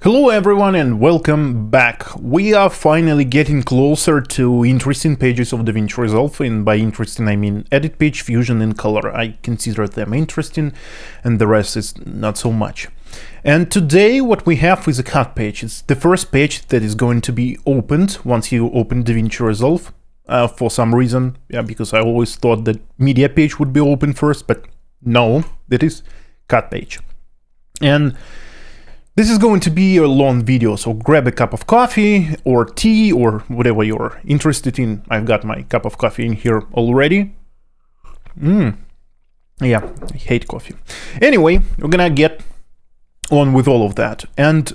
Hello everyone and welcome back. We are finally getting closer to interesting pages of DaVinci Resolve, and by interesting I mean edit page, fusion and color. I consider them interesting and the rest is not so much. And today what we have is a cut page. It's the first page that is going to be opened once you open DaVinci Resolve. For some reason, because I always thought that media page would be open first, but no, that is cut page. And this is going to be a long video, so grab a cup of coffee or tea or whatever you're interested in. I've got my cup of coffee in here already. Yeah, I hate coffee. Anyway, we're gonna get on with all of that. And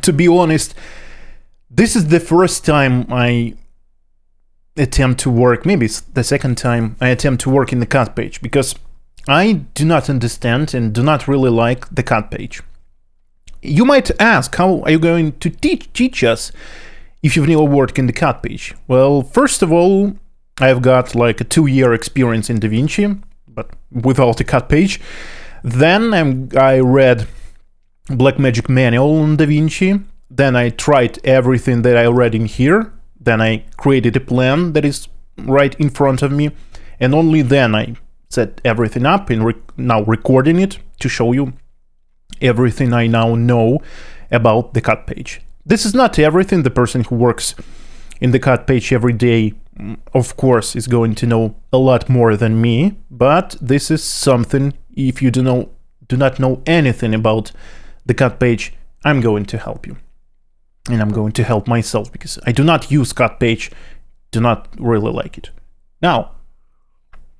to be honest, this is the first time I attempt to work, maybe it's the second time I attempt to work in the cut page, because I do not understand and do not really like the cut page. You might ask, how are you going to teach us if you've never worked in the cut page? Well, first of all, I've got like a 2-year experience in DaVinci, but without a cut page. Then I read Blackmagic manual on DaVinci. Then I tried everything that I read in here. Then I created a plan that is right in front of me. And only then I set everything up and now recording it to show you everything I now know about the cut page. This is not everything. The person who works in the cut page every day, of course, is going to know a lot more than me, but this is something, if you do not know anything about the cut page, I'm going to help you. And I'm going to help myself because I do not use cut page, do not really like it. Now,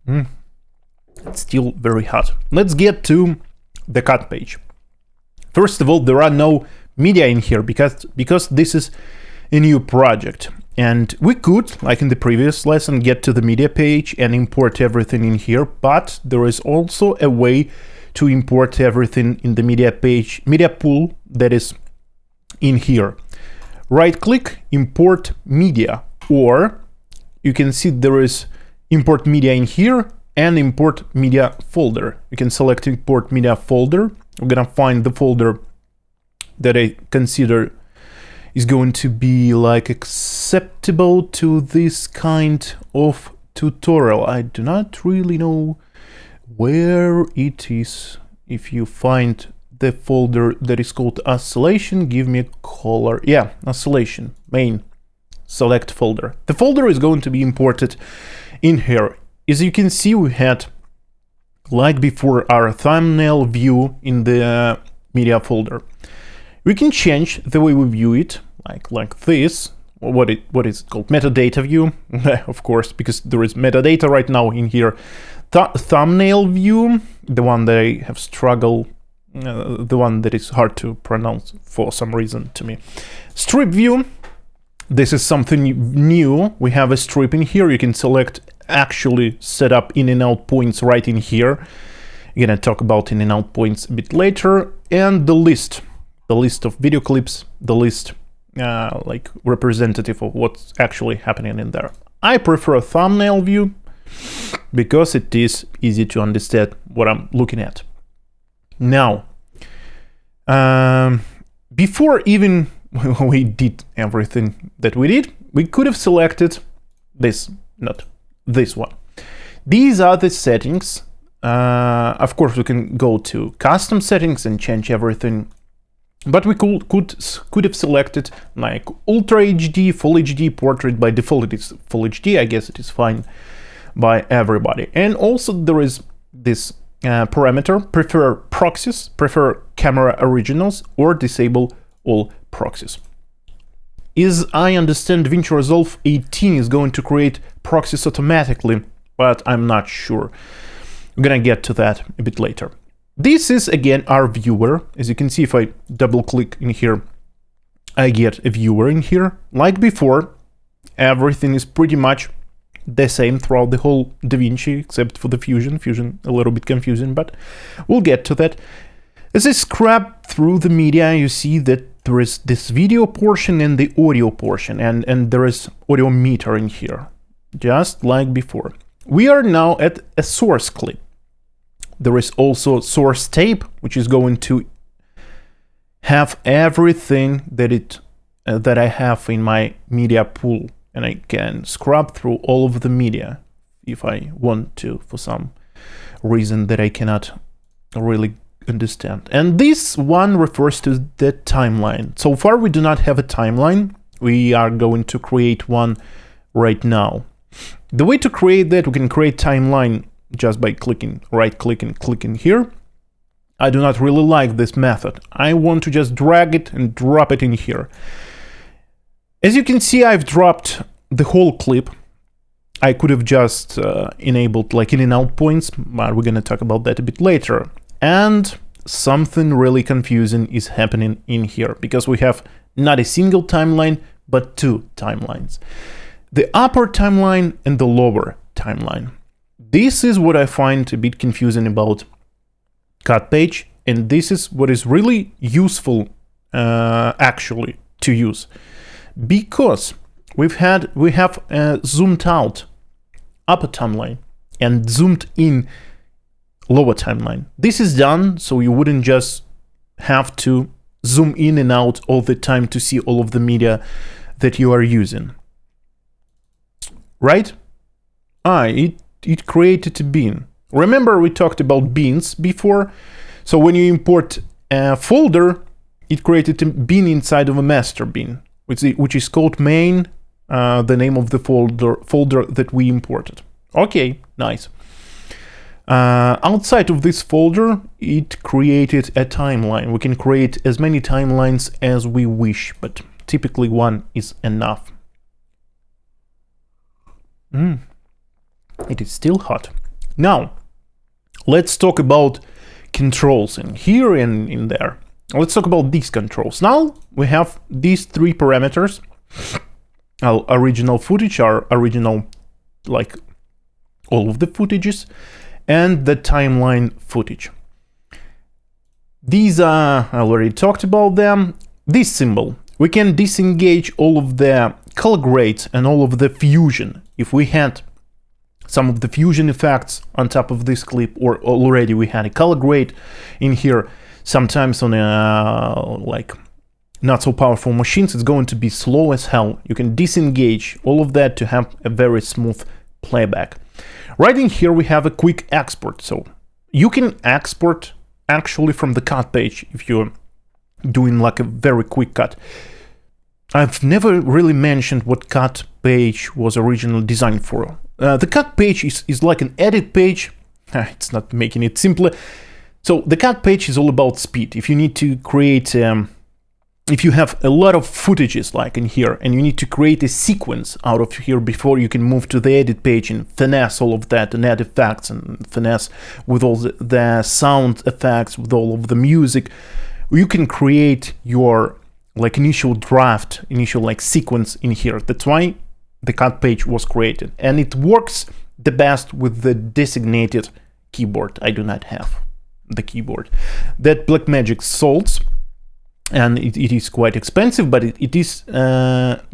it's still very hot. Let's get to the cut page. First of all, there are no media in here because this is a new project. And we could, like in the previous lesson, get to the media page and import everything in here, but there is also a way to import everything in the media page, media pool that is in here. Right click, import media, or you can see there is import media in here and import media folder. You can select import media folder. We're gonna find the folder that I consider is going to be like acceptable to this kind of tutorial. I do not really know where it is. If you find the folder that is called oscillation, give me a color. Yeah, oscillation, main, select folder. The folder is going to be imported in here. As you can see, we had, like before, our thumbnail view in the media folder. We can change the way we view it, like this. What is it called? Metadata view, of course, because there is metadata right now in here. Thumbnail view, the one that I have struggled, the one that is hard to pronounce for some reason to me. Strip view. This is something new. We have a strip in here. You can select actually set up in and out points right in here. I'm gonna talk about in and out points a bit later. And the list of video clips, the list like representative of what's actually happening in there. I prefer a thumbnail view because it is easy to understand what I'm looking at. Now, before even we did everything that we did, we could have selected this, not this one. These are the settings. Of course, we can go to custom settings and change everything, but we could have selected like Ultra HD, Full HD, Portrait. By default, it is Full HD. I guess it is fine by everybody. And also there is this parameter: prefer proxies, prefer camera originals, or disable all proxies. As I understand, DaVinci Resolve 18 is going to create proxies automatically, but I'm not sure. I'm gonna get to that a bit later. This is again our viewer. As you can see, if I double click in here, I get a viewer in here. Like before, everything is pretty much the same throughout the whole DaVinci, except for the fusion. Fusion a little bit confusing, but we'll get to that. As I scrub through the media, you see that there is this video portion and the audio portion, and there is audio meter in here, just like before. We are now at a source clip. There is also source tape, which is going to have everything that I have in my media pool, and I can scrub through all of the media if I want to, for some reason that I cannot really understand. And this one refers to the timeline. So far we do not have a timeline. We are going to create one right now. The way to create that, we can create timeline just by right clicking here. I do not really like this method. I want to just drag it and drop it in here. As you can see, I've dropped the whole clip. I could have just enabled like in and out points, but we're gonna talk about that a bit later. And something really confusing is happening in here, because we have not a single timeline, but two timelines. The upper timeline and the lower timeline. This is what I find a bit confusing about cut page, and this is what is really useful actually to use, because we have zoomed out upper timeline and zoomed in lower timeline. This is done so you wouldn't just have to zoom in and out all the time to see all of the media that you are using, right? It created a bin. Remember we talked about bins before? So when you import a folder, it created a bin inside of a master bin, which is called main, the name of the folder that we imported. Okay, nice. Outside of this folder, it created a timeline. We can create as many timelines as we wish, but typically one is enough. It is still hot. Now, let's talk about controls in here and in there. Let's talk about these controls. Now we have these three parameters. Our original footage, our original, like all of the footages, and the timeline footage. These are, I already talked about them. This symbol, we can disengage all of the color grades and all of the fusion. If we had some of the fusion effects on top of this clip, or already we had a color grade in here, sometimes on a like not so powerful machines, it's going to be slow as hell. You can disengage all of that to have a very smooth playback. Right in here we have a quick export, so you can export actually from the cut page if you're doing like a very quick cut. I've never really mentioned what cut page was originally designed for. The cut page is like an edit page. It's not making it simpler. So the cut page is all about speed. If you need to create, if you have a lot of footages like in here, and you need to create a sequence out of here before you can move to the edit page and finesse all of that and add effects and finesse with all the sound effects, with all of the music, you can create your like initial draft, initial like sequence in here. That's why the cut page was created, and it works the best with the designated keyboard. I do not have the keyboard that Blackmagic solves, and it is quite expensive, but it is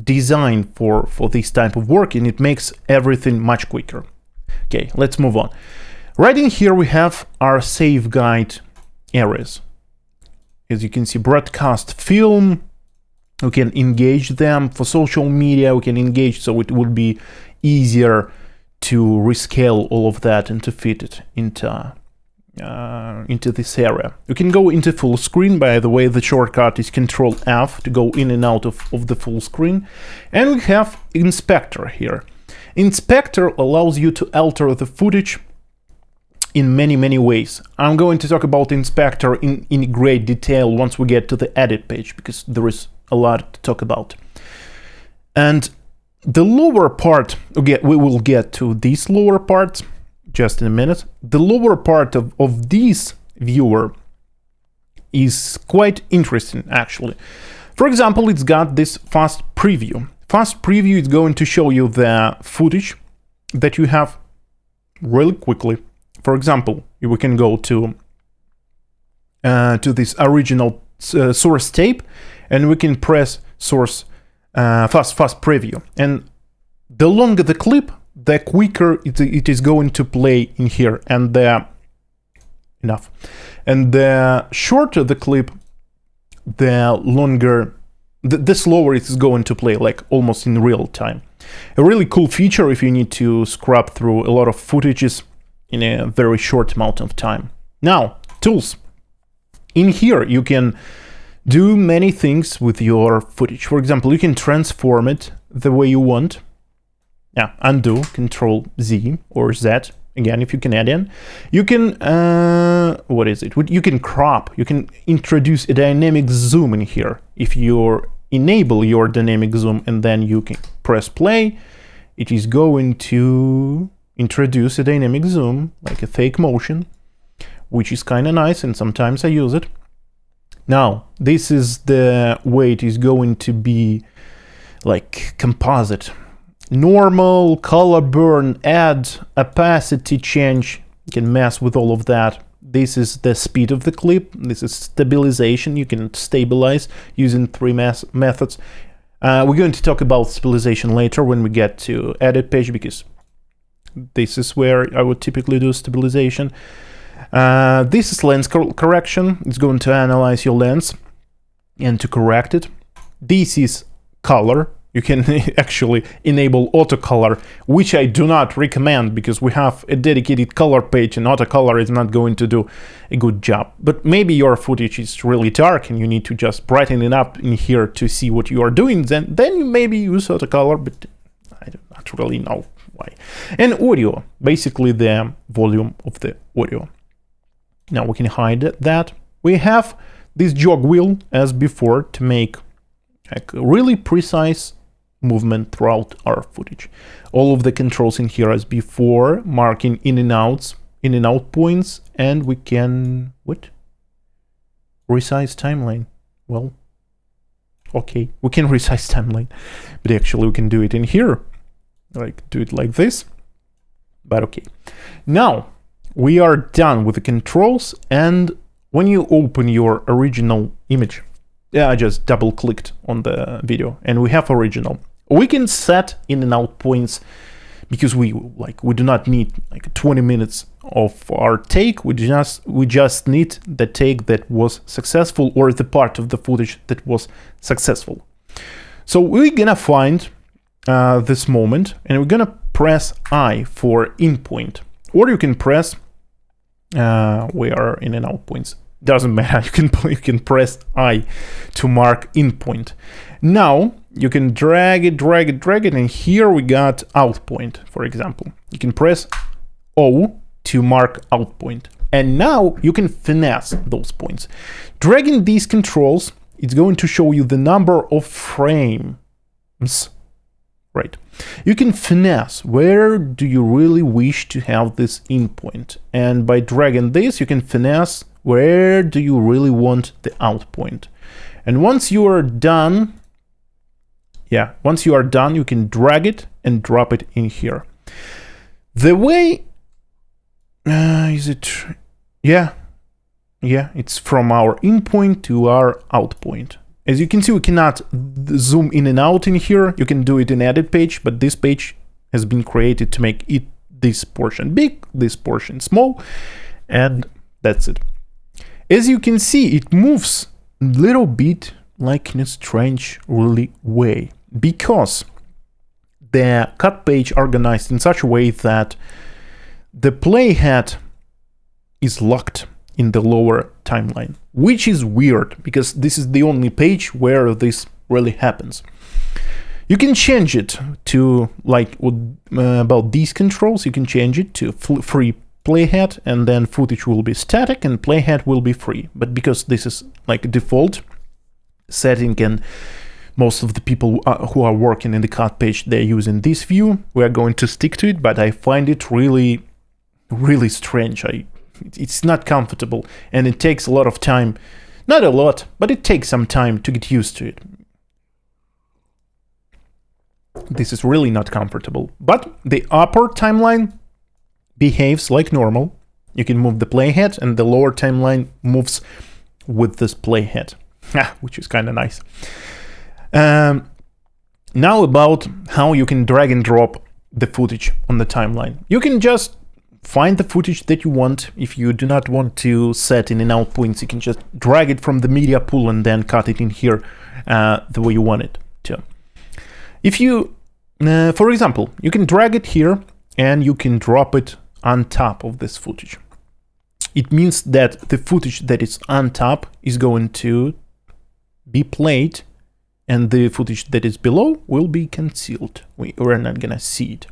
designed for this type of work, and it makes everything much quicker. Okay, let's move on. Right in here we have our save guide areas. As you can see, broadcast film, we can engage them. For social media we can engage, so it would be easier to rescale all of that and to fit it into this area. You can go into full screen. By the way, the shortcut is Control F to go in and out of the full screen. And we have Inspector here. Inspector allows you to alter the footage in many ways. I'm going to talk about Inspector in great detail once we get to the edit page, because there is a lot to talk about. And the lower part, we will get to these lower parts just in a minute. The lower part of this viewer is quite interesting, actually. For example, it's got this fast preview. Fast preview is going to show you the footage that you have really quickly. For example, we can go to this original source tape, and we can press source fast preview. And the longer the clip, the quicker it is going to play in here, and the shorter the clip, the longer, the slower it's going to play, like almost in real time. A really cool feature if you need to scrub through a lot of footages in a very short amount of time. Now, tools. In here, you can do many things with your footage. For example, you can transform it the way you want. Yeah, undo, Control Z or Z. Again, if you can add in. You can, what is it? You can crop. You can introduce a dynamic zoom in here. If you enable your dynamic zoom and then you can press play, it is going to introduce a dynamic zoom, like a fake motion, which is kind of nice, and sometimes I use it. Now, this is the way it is going to be like composite. Normal, color burn, add, opacity change. You can mess with all of that. This is the speed of the clip. This is stabilization. You can stabilize using three methods. We're going to talk about stabilization later when we get to edit page, because this is where I would typically do stabilization. This is lens correction. It's going to analyze your lens and to correct it. This is color. You can actually enable auto color, which I do not recommend because we have a dedicated color page and auto color is not going to do a good job. But maybe your footage is really dark and you need to just brighten it up in here to see what you are doing. Then you maybe use auto color, but I do not really know why. And audio, basically the volume of the audio. Now we can hide that. We have this jog wheel as before to make like really precise movement throughout our footage. All of the controls in here as before, marking in and out points, and we can resize timeline. Well, okay, we can resize timeline, but actually we can do it in here, like do it like this. But okay, now we are done with the controls, and when you open your original image, yeah, I just double clicked on the video and we have original. We can set in and out points because we do not need like 20 minutes of our take. We just need the take that was successful or the part of the footage that was successful. So we're gonna find this moment and we're gonna press I for in point, or you can press where in and out points. Doesn't matter. You can press I to mark in point. Now you can drag it, and here we got out point, for example. You can press O to mark out point. And now you can finesse those points. Dragging these controls, it's going to show you the number of frames. Right. You can finesse where do you really wish to have this in point. And by dragging this, you can finesse where do you really want the out point. And once you are done, you can drag it and drop it in here. The way it's from our in point to our out point. As you can see, we cannot zoom in and out in here. You can do it in edit page, but this page has been created to make it this portion big, this portion small, and that's it. As you can see, it moves a little bit like in a strange, really way, because the cut page organized in such a way that the playhead is locked in the lower timeline, which is weird because this is the only page where this really happens. You can change it to like about these controls. You can change it to free playhead, and then footage will be static and playhead will be free. But because this is like a default setting and most of the people who are working in the cut page, they're using this view, we are going to stick to it, but I find it really strange. It's not comfortable and it takes a lot of time. Not a lot, but it takes some time to get used to it. This is really not comfortable. But the upper timeline behaves like normal. You can move the playhead and the lower timeline moves with this playhead, which is kind of nice. Now about how you can drag and drop the footage on the timeline. You can just find the footage that you want. If you do not want to set in and out points, you can just drag it from the media pool and then cut it in here the way you want it to. If you, for example, you can drag it here and you can drop it on top of this footage. It means that the footage that is on top is going to be played and the footage that is below will be concealed. We're not gonna see it.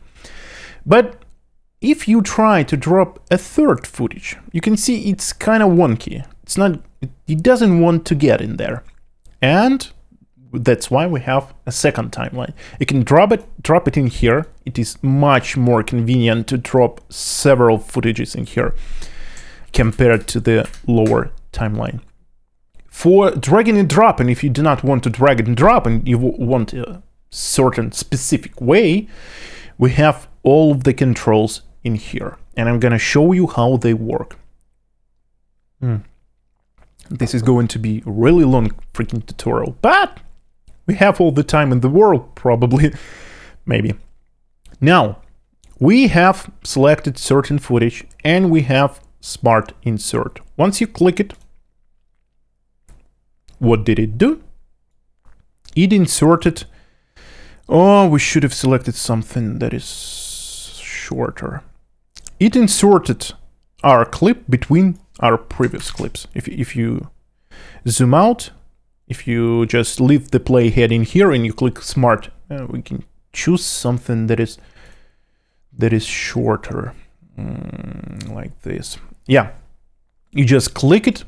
But if you try to drop a third footage, you can see it's kind of wonky. It doesn't want to get in there. And that's why we have a second timeline. You can drop it in here. It is much more convenient to drop several footages in here compared to the lower timeline. For dragging and dropping, if you do not want to drag and drop and you want a certain specific way, we have all of the controls in here. And I'm gonna show you how they work. This is going to be a really long freaking tutorial, but we have all the time in the world, probably, maybe. Now, we have selected certain footage and we have Smart Insert. Once you click it, what did it do? It inserted, oh, we should have selected something that is shorter. It inserted our clip between our previous clips. If you zoom out, if you just leave the playhead in here and you click Smart, we can choose something that is shorter, like this. Yeah, you just click it,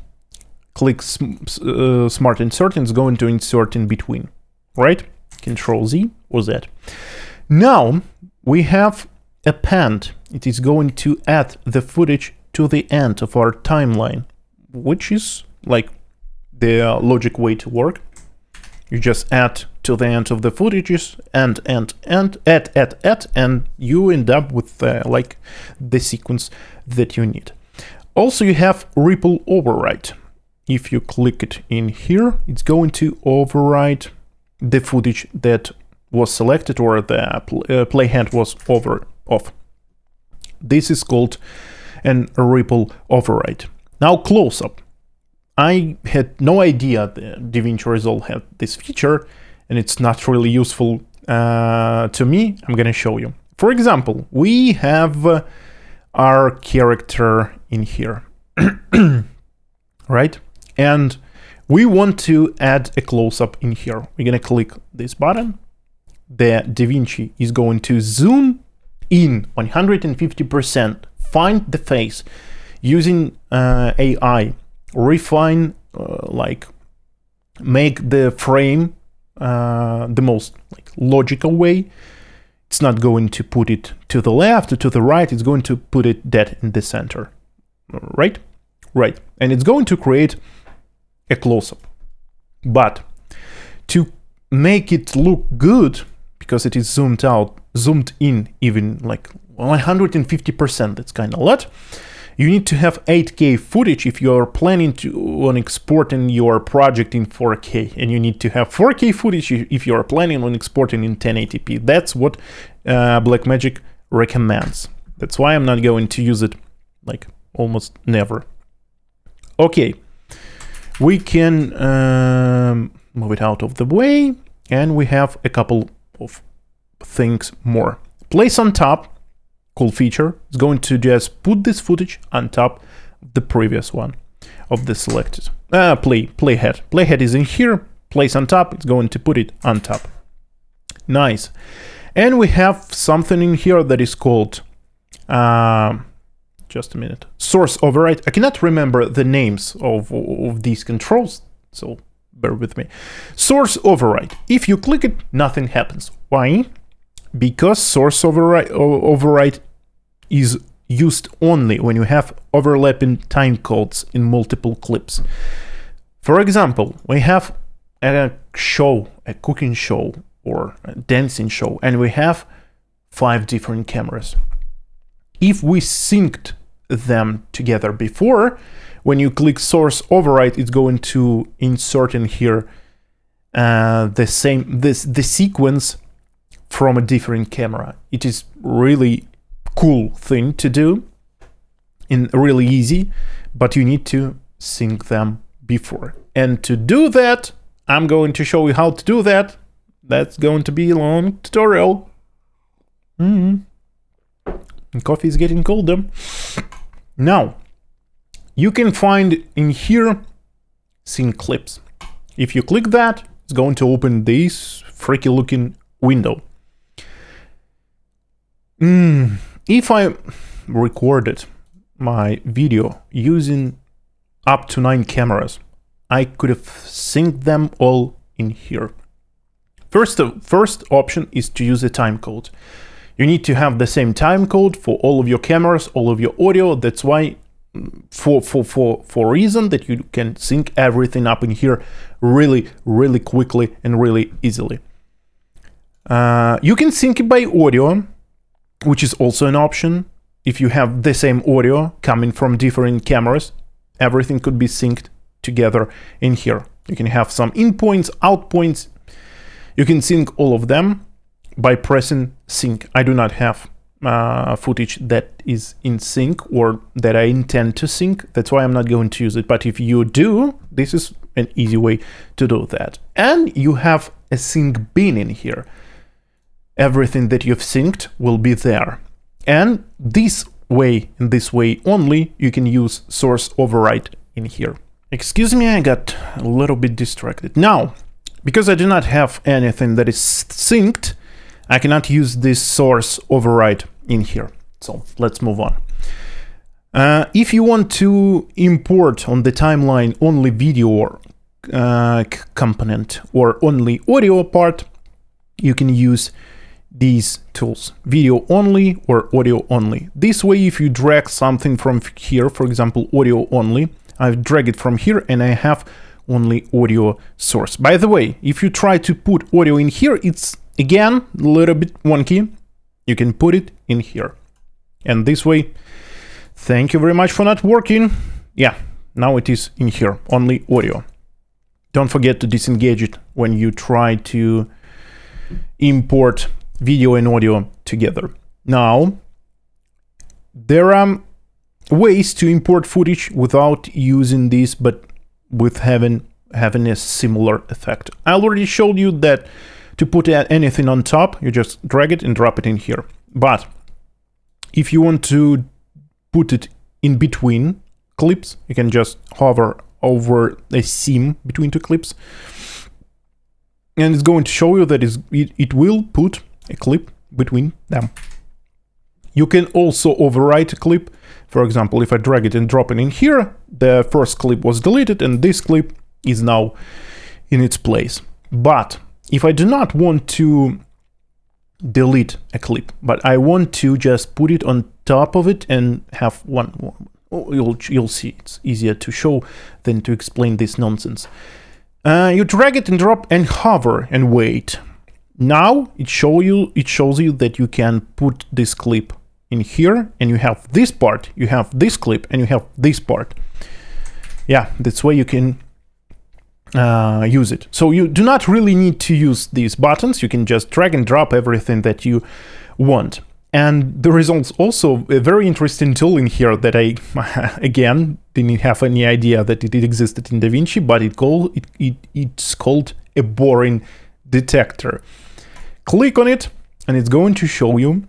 click Smart Insert, and it's going to insert in between, right? Control Z or Z. Now we have append. It is going to add the footage to the end of our timeline, which is like the logic way to work. You just add to the end of the footages and add, and you end up with like the sequence that you need. Also, you have ripple override. If you click it in here, it's going to override the footage that was selected or the playhead was off. This is called an ripple override. Now close up. I had no idea that DaVinci Resolve had this feature, and it's not really useful to me. I'm gonna show you. For example, we have our character in here, right? And we want to add a close-up in here. We're gonna click this button. The DaVinci is going to zoom in 150%, find the face using AI, refine, like make the frame the most like logical way. It's not going to put it to the left or to the right. It's going to put it dead in the center, right? Right. And it's going to create a close-up. But to make it look good, because it is zoomed in even like 150%, that's kind of a lot. You need to have 8K footage if you're planning on exporting your project in 4K, and you need to have 4K footage if you're planning on exporting in 1080p. That's what Blackmagic recommends. That's why I'm not going to use it like almost never. Okay, we can move it out of the way, and we have a couple of things more. Place on top. Cool feature. It's going to just put this footage on top of the previous one of the selected playhead. Playhead is in here. Place on top. It's going to put it on top. Nice. And we have something in here that is called just a minute. Source override. I cannot remember the names of these controls, so bear with me. Source override. If you click it, nothing happens. Why? Because source override is used only when you have overlapping time codes in multiple clips. For example, we have a show, a cooking show or a dancing show, and we have 5 different cameras. If we synced them together before, when you click source override, it's going to insert in here the sequence from a different camera. It is really cool thing to do. in really easy, but you need to sync them before. And to do that, I'm going to show you how to do that. That's going to be a long tutorial. Coffee is getting colder. Now, you can find in here sync clips. If you click that, it's going to open this freaky looking window. If I recorded my video using up to 9 cameras, I could have synced them all in here. First option is to use a timecode. You need to have the same timecode for all of your cameras, all of your audio. That's why, for reason that you can sync everything up in here really quickly and really easily. You can sync it by audio, which is also an option. If you have the same audio coming from different cameras, everything could be synced together in here. You can have some in points, out points. You can sync all of them by pressing sync. I do not have footage that is in sync or that I intend to sync. That's why I'm not going to use it. But if you do, this is an easy way to do that. And you have a sync bin in here. Everything that you've synced will be there. And this way, in this way only, you can use source override in here. Excuse me, I got a little bit distracted. Now, because I do not have anything that is synced, I cannot use this source override in here. So let's move on. If you want to import on the timeline only video component or only audio part, you can use these tools, video only or audio only. This way, if you drag something from here, for example, audio only, I drag it from here and I have only audio source. By the way, if you try to put audio in here, it's again a little bit wonky. You can put it in here. And this way, thank you very much for not working. Yeah, now it is in here, only audio. Don't forget to disengage it when you try to import video and audio together. Now, there are ways to import footage without using this, but with having a similar effect. I already showed you that to put anything on top, you just drag it and drop it in here. But if you want to put it in between clips, you can just hover over a seam between two clips. And it's going to show you that it will put a clip between them. You can also overwrite a clip. For example, if I drag it and drop it in here, the first clip was deleted and this clip is now in its place. But if I do not want to delete a clip, but I want to just put it on top of it and have one more, you'll see it's easier to show than to explain this nonsense. You drag it and drop and hover and wait. Now it shows you that you can put this clip in here, and you have this part, you have this clip, and you have this part. Yeah, that's why you can use it. So you do not really need to use these buttons. You can just drag and drop everything that you want. And there is also a very interesting tool in here that I, again, didn't have any idea that it existed in DaVinci, but it's called a boring detector. Click on it, and it's going to show you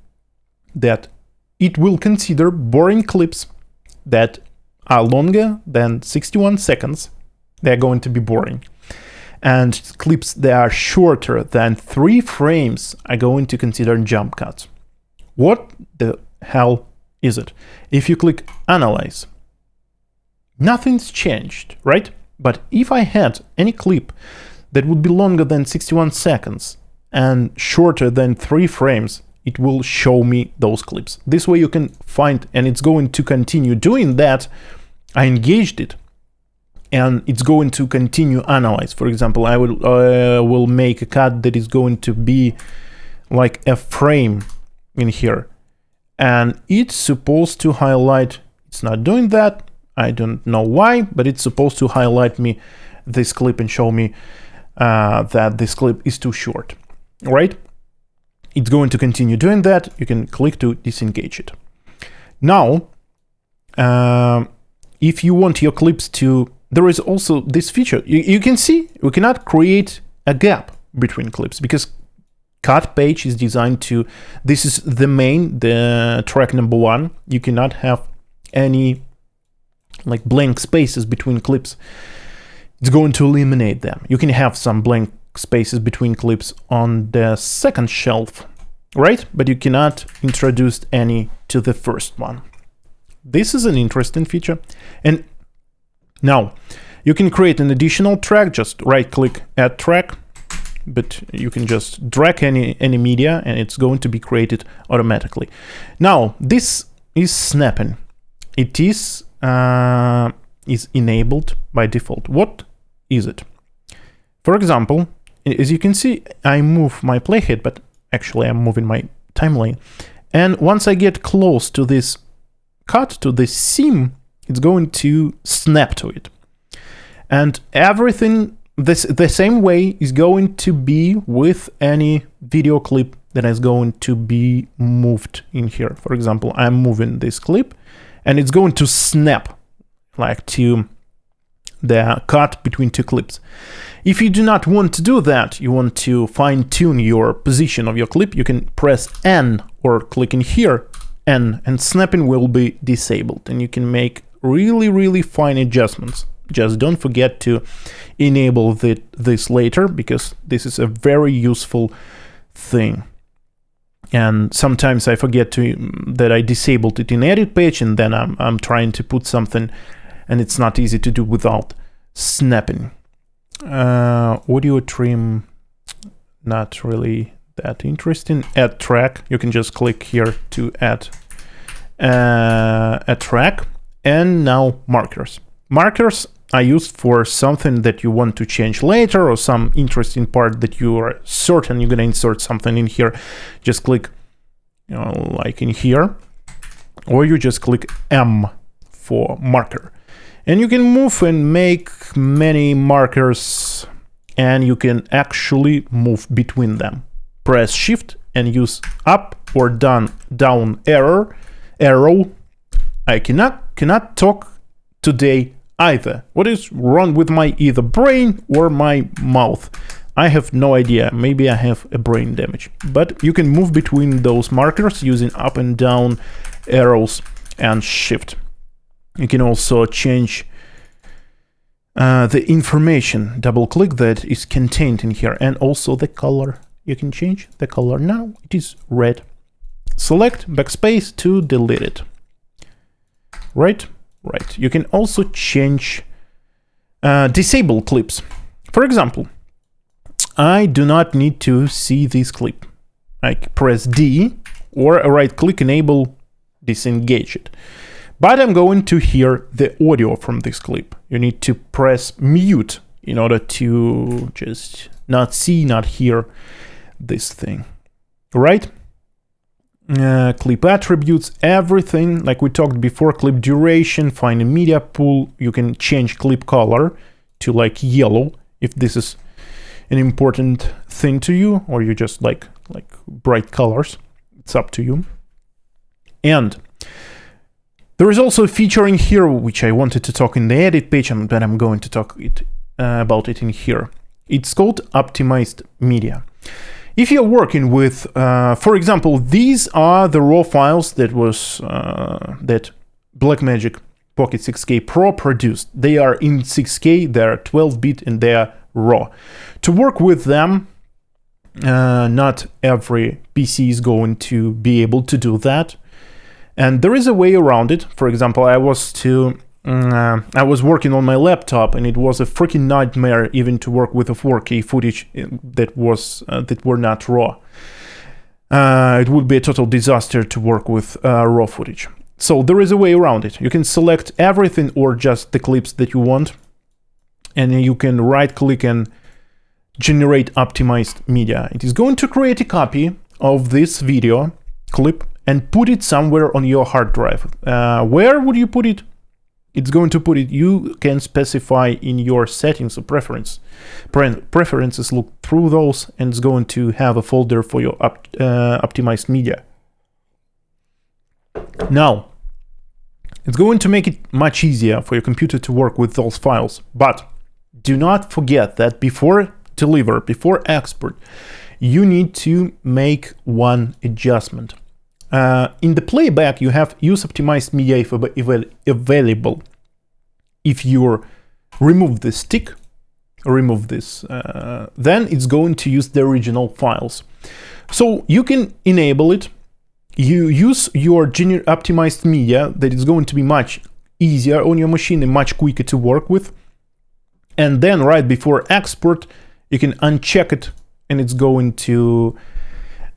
that it will consider boring clips that are longer than 61 seconds. They're going to be boring. And clips that are shorter than 3 frames are going to consider jump cuts. What the hell is it? If you click Analyze, nothing's changed, right? But if I had any clip that would be longer than 61 seconds and shorter than 3 frames, it will show me those clips. This way you can find, and it's going to continue doing that. I engaged it, and it's going to continue analyze. For example, I will make a cut that is going to be like a frame in here, and it's supposed to highlight. It's not doing that. I don't know why, but it's supposed to highlight me this clip and show me that this clip is too short, right? It's going to continue doing that. You can click to disengage it. Now, if you want your clips to, there is also this feature. You can see we cannot create a gap between clips because cut page is designed to, this is the track number 1. You cannot have any like blank spaces between clips. It's going to eliminate them. You can have some blank spaces between clips on the second shelf, right? But you cannot introduce any to the first one. This is an interesting feature. And now you can create an additional track, just right click, add track, but you can just drag any media and it's going to be created automatically. Now this is snapping. It is enabled by default. What is it? For example, as you can see, I move my playhead, but actually I'm moving my timeline. And once I get close to this cut, to this seam, it's going to snap to it. And everything the same way is going to be with any video clip that is going to be moved in here. For example, I'm moving this clip and it's going to snap like to the cut between two clips. If you do not want to do that, you want to fine-tune your position of your clip, you can press N or click in here, N, and snapping will be disabled, and you can make really fine adjustments. Just don't forget to enable this later, because this is a very useful thing. And sometimes I forget that I disabled it in edit page, and then I'm trying to put something, and it's not easy to do without snapping. Audio trim, not really that interesting. Add track, you can just click here to add a track. And now markers. Markers are used for something that you want to change later, or some interesting part that you are certain you're gonna insert something in here. Just click, like in here, or you just click M for marker. And you can move and make many markers, and you can actually move between them. Press Shift and use up or down arrow. I cannot talk today either. What is wrong with my either brain or my mouth? I have no idea. Maybe I have a brain damage. But you can move between those markers using up and down arrows and Shift. You can also change the information, double click that is contained in here, and also the color. You can change the color. Now it is red. Select backspace to delete it. Right. You can also change disable clips. For example, I do not need to see this clip. I press D or right click, enable, disengage it. But I'm going to hear the audio from this clip. You need to press mute in order to just not see, not hear this thing. Right? Clip attributes, everything like we talked before. Clip duration, find a media pool. You can change clip color to like yellow if this is an important thing to you, or you just like bright colors. It's up to you. And there is also a feature in here which I wanted to talk in the edit page, but I'm going to talk about it in here. It's called optimized media. If you're working with, for example, these are the raw files that Blackmagic Pocket 6K Pro produced. They are in 6K, they're 12-bit, and they're raw. To work with them, not every PC is going to be able to do that. And there is a way around it. For example, I was working on my laptop, and it was a freaking nightmare even to work with a 4K footage that were not raw. It would be a total disaster to work with raw footage. So there is a way around it. You can select everything or just the clips that you want, and you can right-click and generate optimized media. It is going to create a copy of this video clip and put it somewhere on your hard drive. Where would you put it? It's going to put it, you can specify in your settings or preferences, look through those, and it's going to have a folder for your optimized media. Now, It's going to make it much easier for your computer to work with those files. But do not forget that before deliver, before export, you need to make one adjustment. In the playback, you have use optimized media if available. If you remove this tick, remove this, then it's going to use the original files. So you can enable it. You use your optimized media that is going to be much easier on your machine and much quicker to work with. And then right before export, you can uncheck it and it's going to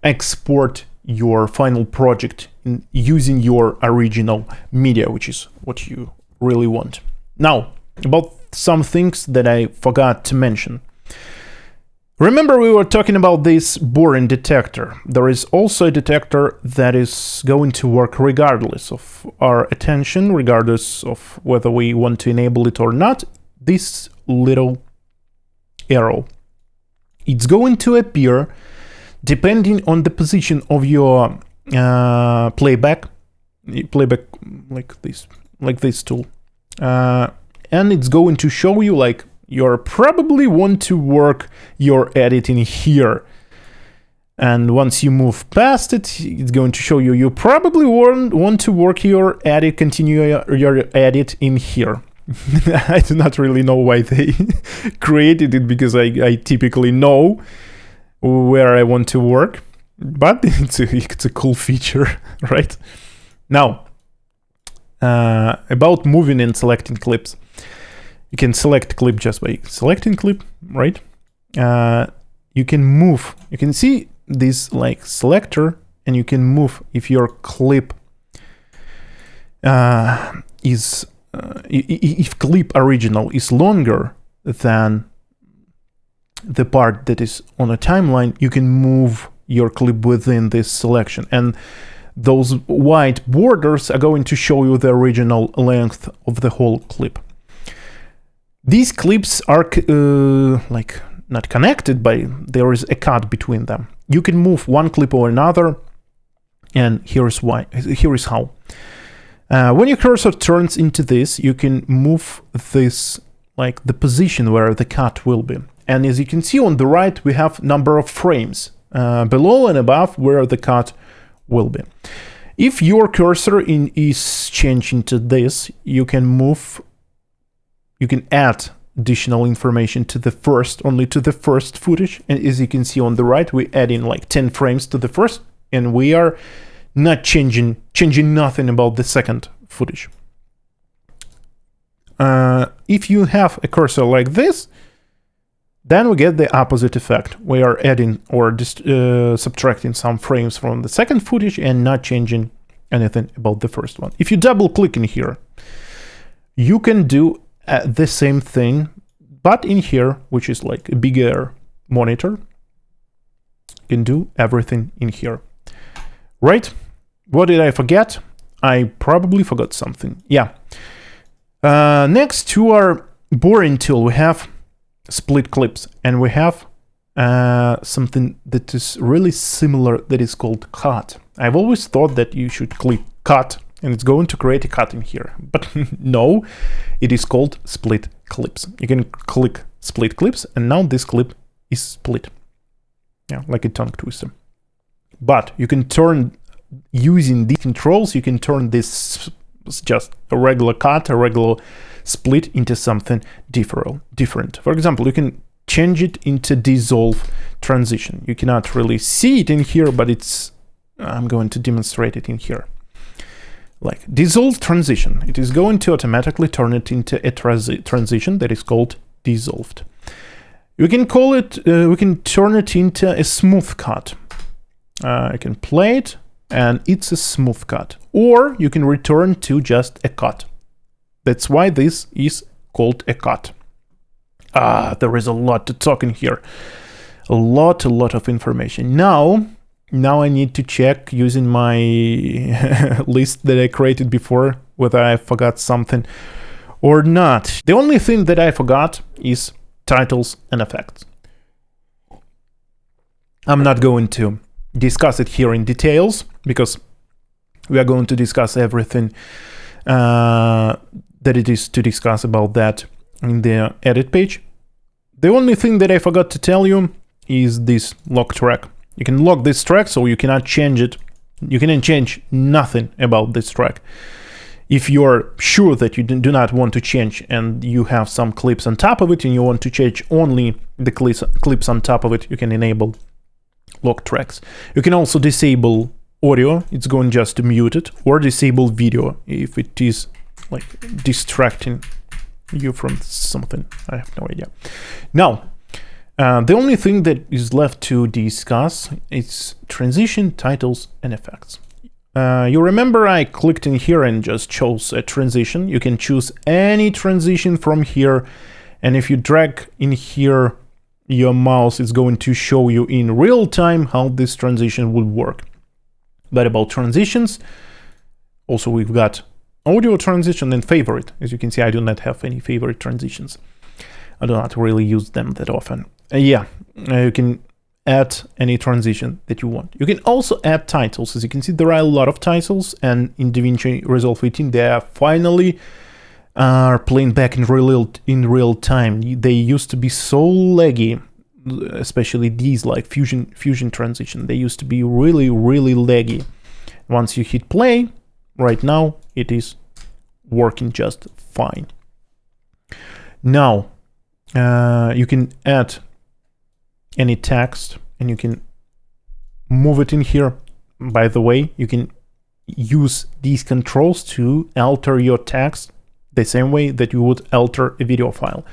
export your final project using your original media, which is what you really want. Now, about some things that I forgot to mention. Remember we were talking about this boring detector. There is also a detector that is going to work regardless of our attention, regardless of whether we want to enable it or not. This little arrow. It's going to appear depending on the position of your playback like this tool. And it's going to show you like you probably want to work your editing here. And once you move past it, it's going to show you you probably want to work your edit, continue your edit in here. I do not really know why they created it, because I typically know where I want to work, but it's a cool feature, right? Now, about moving and selecting clips. You can select clip just by selecting clip, right? You can move. You can see this like selector, and you can move if your clip if clip original is longer than the part that is on a timeline, you can move your clip within this selection. And those white borders are going to show you the original length of the whole clip. These clips are like not connected, but there is a cut between them. You can move one clip or another, and here is why. Here is how. When your cursor turns into this, you can move this like the position where the cut will be. And as you can see on the right, we have number of frames below and above where the cut will be. If your cursor is changing to this, you can move. You can add additional information to the first, only to the first footage. And as you can see on the right, we add in like 10 frames to the first, and we are not changing nothing about the second footage. If you have a cursor like this, then we get the opposite effect. We are adding or subtracting some frames from the second footage and not changing anything about the first one. If you double click in here, you can do the same thing, but in here, which is like a bigger monitor, you can do everything in here. Right? What did I forget? I probably forgot something. Yeah. Next to our boring tool, we have split clips, and we have something that is really similar that is called cut. I've always thought that you should click cut and it's going to create a cut in here, but no, it is called split clips. You can click split clips, and now this clip is split. Yeah, like a tongue twister. But you can turn, using these controls, you can turn this just a regular cut, a regular split into something different. For example, you can change it into dissolve transition. You cannot really see it in here, but I'm going to demonstrate it in here. Like dissolve transition, it is going to automatically turn it into a transition that is called dissolved. We can call it, we can turn it into a smooth cut. I can play it, and it's a smooth cut. Or you can return to just a cut. That's why this is called a cut. There is a lot to talk in here. A lot of information. Now I need to check using my list that I created before whether I forgot something or not. The only thing that I forgot is titles and effects. I'm not going to discuss it here in details because we are going to discuss everything that it is to discuss about that in the edit page. The only thing that I forgot to tell you is this lock track. You can lock this track, so you cannot change it. You cannot change nothing about this track. If you're sure that you do not want to change and you have some clips on top of it and you want to change only the clips on top of it, you can enable lock tracks. You can also disable audio, it's going just to mute it, or disable video if it is like distracting you from something. I have no idea. Now, the only thing that is left to discuss is transition, titles, and effects. You remember I clicked in here and just chose a transition. You can choose any transition from here, and if you drag in here your mouse, it's going to show you in real time how this transition would work. But about transitions, also we've got audio transition and favorite. As you can see, I do not have any favorite transitions. I do not really use them that often. You can add any transition that you want. You can also add titles. As you can see, there are a lot of titles, and in DaVinci Resolve 18 they are finally playing back in real time. They used to be so laggy, especially these like fusion transition. They used to be really laggy. Once you hit play, right now it is working just fine. Now you can add any text and you can move it in here. By the way, you can use these controls to alter your text the same way that you would alter a video file.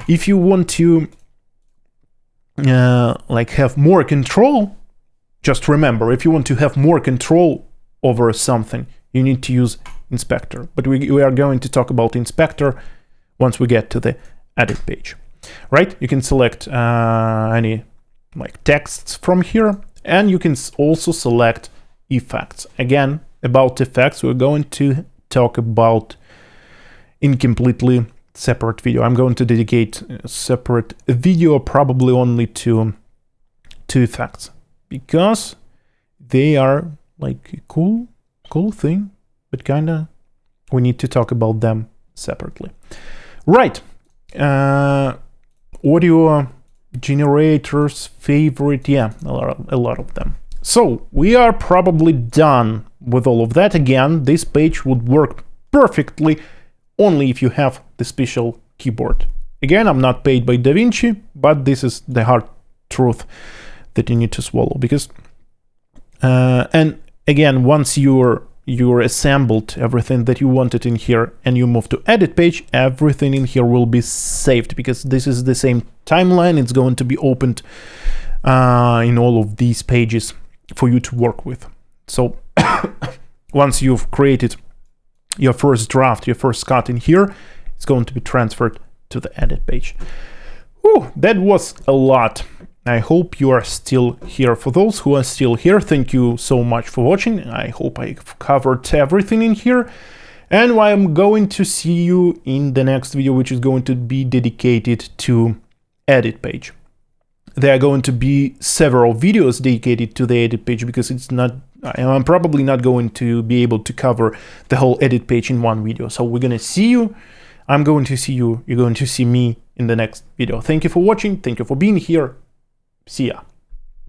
If you want to like have more control, just remember, if you want to have more control over something, you need to use inspector. But we are going to talk about inspector once we get to the edit page. Right? You can select any like texts from here, and you can also select effects. Again, about effects, we're going to talk about in completely separate video. I'm going to dedicate a separate video probably only to effects, because they are like a cool thing, but kinda we need to talk about them separately. Right. Audio generators, favorite, a lot of them. So we are probably done with all of that. Again, this page would work perfectly only if you have the special keyboard. Again, I'm not paid by DaVinci, but this is the hard truth that you need to swallow, because and again, once you're assembled everything that you wanted in here and you move to edit page, everything in here will be saved, because this is the same timeline. It's going to be opened in all of these pages for you to work with. So once you've created your first draft, your first cut in here, it's going to be transferred to the edit page. Whew, that was a lot. I hope you are still here. For those who are still here, thank you so much for watching. I hope I've covered everything in here. And I'm going to see you in the next video, which is going to be dedicated to edit page. There are going to be several videos dedicated to the edit page, because I'm probably not going to be able to cover the whole edit page in one video. So we're going to see you. I'm going to see you. You're going to see me in the next video. Thank you for watching. Thank you for being here. See ya.